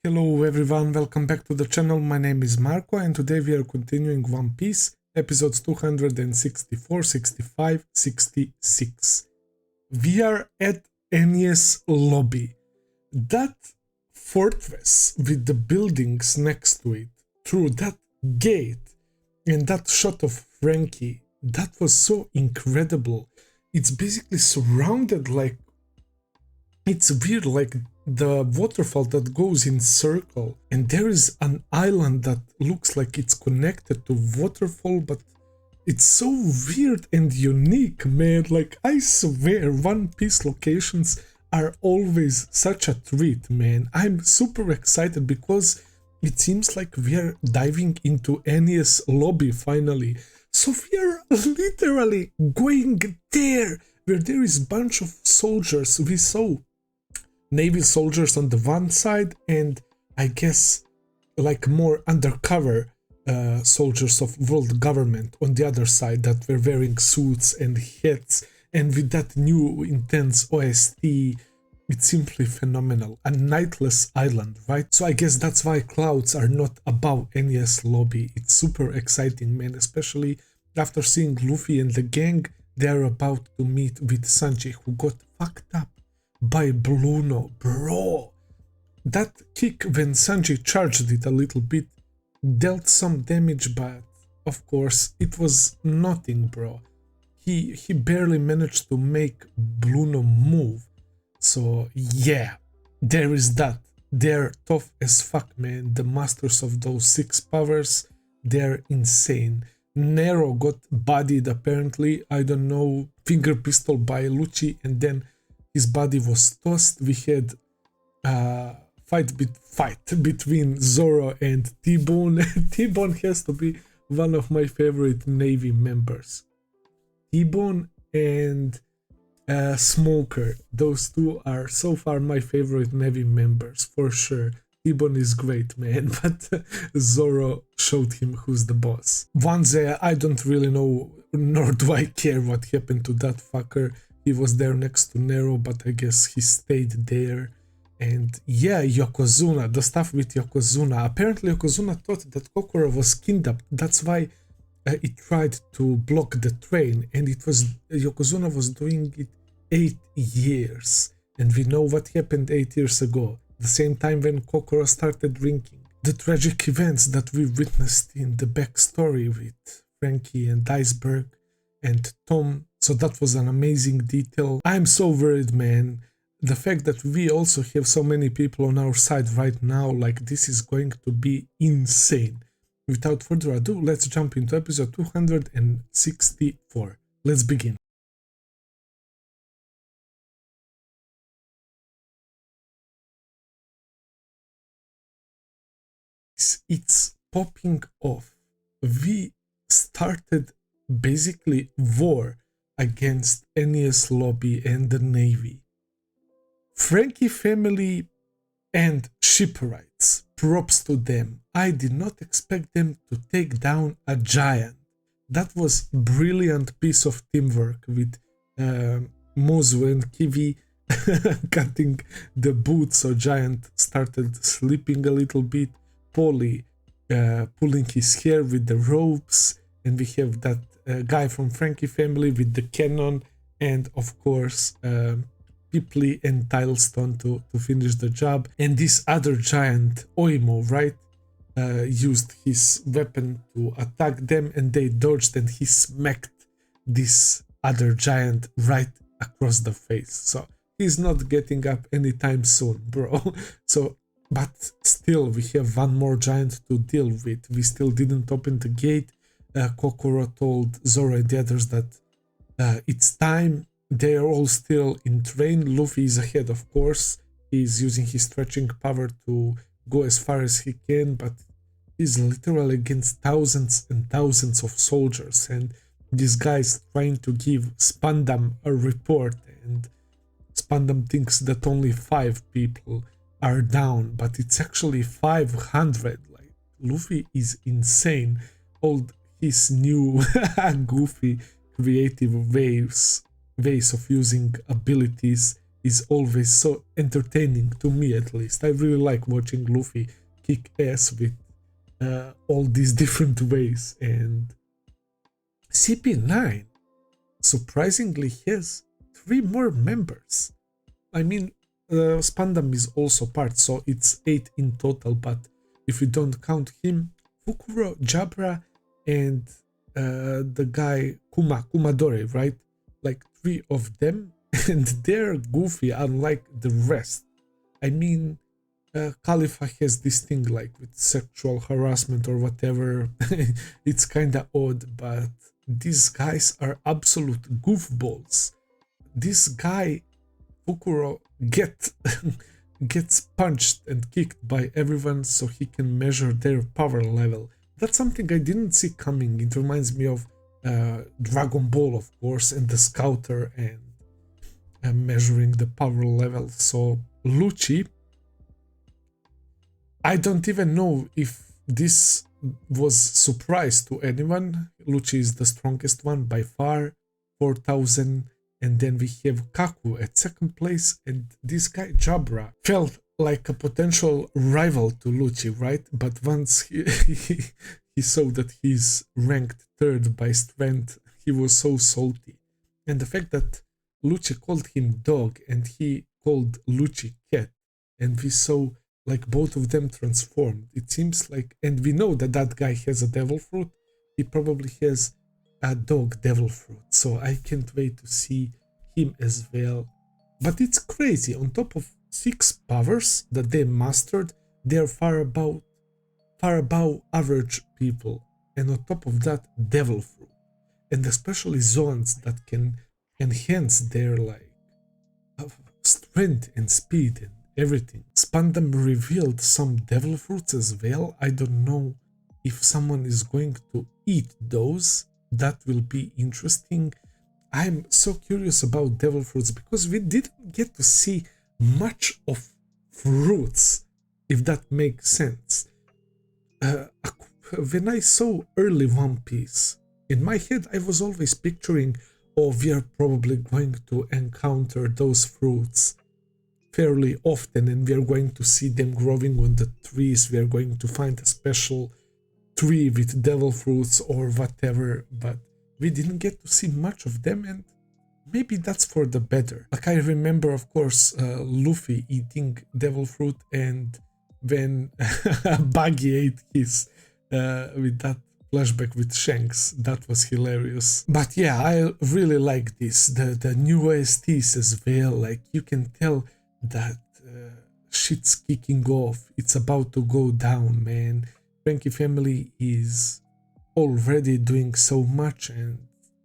Hello everyone, welcome back to the channel. My name is Marco and today we are continuing One Piece, episodes 264, 65, 66. We are at Enies lobby. That fortress with the buildings next to it, through that gate and that shot of Franky, that was so incredible. It's basically surrounded like, it's weird, like the waterfall that goes in circle, and there is an island that looks like it's connected to waterfall, but it's so weird and unique, man. Like, I swear One Piece locations are always such a treat, man. I'm super excited because it seems like we are diving into Enies lobby finally. So we are literally going there, where there is a bunch of soldiers. We saw Navy soldiers on the one side and I guess like more undercover soldiers of world government on the other side that were wearing suits and hats, and with that new intense OST, it's simply phenomenal. A nightless island, right? So I guess that's why clouds are not above Enies lobby. It's super exciting, man, especially after seeing Luffy and the gang. They're about to meet with Sanji, who got fucked up by Bluno, bro. That kick when Sanji charged it a little bit dealt some damage, but of course it was nothing, bro. He barely managed to make Bluno move. So yeah, there is that. They're tough as fuck, man. The masters of those 6 powers, they're insane. Nero got bodied apparently, I don't know, finger pistol by Lucci, and then his body was tossed. We had fight between Zoro and T-Bone. T-Bone has to be one of my favorite Navy members. T-Bone and Smoker. Those two are so far my favorite Navy members, for sure. T-Bone is great, man, but Zoro showed him who's the boss. Wanze, I don't really know, nor do I care what happened to that fucker. He was there next to Nero, but I guess he stayed there. And yeah, Yokozuna, the stuff with Yokozuna. Apparently Yokozuna thought that Kokoro was kidnapped. That's why it tried to block the train. And it was, Yokozuna was doing it 8 years. And we know what happened 8 years ago. The same time when Kokoro started drinking. The tragic events that we witnessed in the backstory with Franky and Iceberg and Tom. So that was an amazing detail. I'm so worried, man. The fact that we also have so many people on our side right now, like, this is going to be insane. Without further ado, let's jump into episode 264. Let's begin. It's popping off. We started basically war against Enies lobby and the Navy. Franky family and shipwrights, props to them. I did not expect them to take down a giant. That was brilliant piece of teamwork with Mozu and Kiwi cutting the boots so Giant started sleeping a little bit. Polly pulling his hair with the ropes, and we have that guy from Franky family with the cannon, and of course Pipley and Tilestone to finish the job. And this other giant, Oimo, right, used his weapon to attack them, and they dodged, and he smacked this other giant right across the face. So he's not getting up anytime soon, bro. So, but still, we have one more giant to deal with. We still didn't open the gate. Kokoro told Zoro and the others that it's time. They are all still in train. Luffy is ahead, of course. He's using his stretching power to go as far as he can, but he's literally against thousands and thousands of soldiers. And this guy's trying to give Spandam a report, and Spandam thinks that only 5 people are down, but it's actually 500. Like, Luffy is insane. All his new goofy creative ways of using abilities is always so entertaining to me, at least. I really like watching Luffy kick ass with all these different ways. And CP9 surprisingly has 3 more members. I mean, Spandam is also part, so it's 8 in total, but if you don't count him, Fukurou, Jabra, and the guy Kumadore, right? Like 3 of them, and they're goofy unlike the rest. I mean, Khalifa has this thing like with sexual harassment or whatever. It's kinda odd, but these guys are absolute goofballs. This guy, Fukurou, gets punched and kicked by everyone so he can measure their power level. That's something I didn't see coming. It reminds me of Dragon Ball, of course, and the Scouter and measuring the power level. So Lucci, I don't even know if this was surprise to anyone. Lucci is the strongest one by far, 4,000. And then we have Kaku at 2nd place, and this guy Jabra felt like a potential rival to Lucci, right? But once he saw that he's ranked 3rd by strength, he was so salty. And the fact that Lucci called him dog and he called Lucci cat, and we saw like both of them transformed. It seems like, and we know that that guy has a devil fruit. He probably has a dog devil fruit, so I can't wait to see him as well. But it's crazy, on top of 6 powers that they mastered, they're far above average people, and on top of that, devil fruit, and especially zones that can enhance their like strength and speed and everything. Spandam revealed some devil fruits as well. I don't know if someone is going to eat those. That will be interesting. I'm so curious about devil fruits because we didn't get to see much of fruits, if that makes sense. When I saw early One Piece, in my head I was always picturing, oh, we are probably going to encounter those fruits fairly often and we are going to see them growing on the trees. We are going to find a special tree with devil fruits or whatever, but we didn't get to see much of them, and maybe that's for the better. Like I remember, of course, Luffy eating devil fruit, and when Buggy ate his with that flashback with Shanks, that was hilarious. But yeah, I really like this, the new OSTs as well. Like you can tell that shit's kicking off, it's about to go down, man. Franky family is already doing so much, and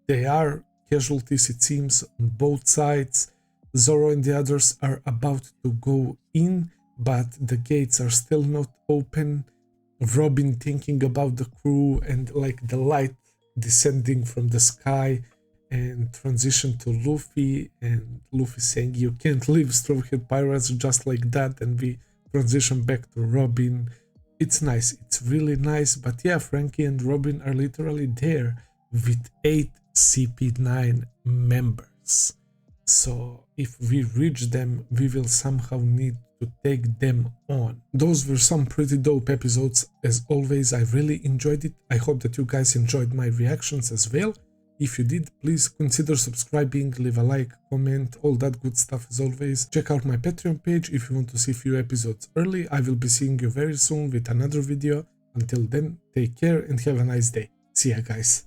they are casualties, it seems, on both sides. Zoro and the others are about to go in, but the gates are still not open. Robin thinking about the crew and like the light descending from the sky, and transition to Luffy, and Luffy saying you can't leave Straw Hat Pirates just like that, and we transition back to Robin. It's nice, it's really nice. But yeah, Franky and Robin are literally there with 8 CP9 members. So if we reach them, we will somehow need to take them on. Those were some pretty dope episodes. As always, I really enjoyed it. I hope that you guys enjoyed my reactions as well. If you did, please consider subscribing, leave a like, comment, all that good stuff as always. Check out my Patreon page if you want to see few episodes early. I will be seeing you very soon with another video. Until then, take care and have a nice day. See ya, guys.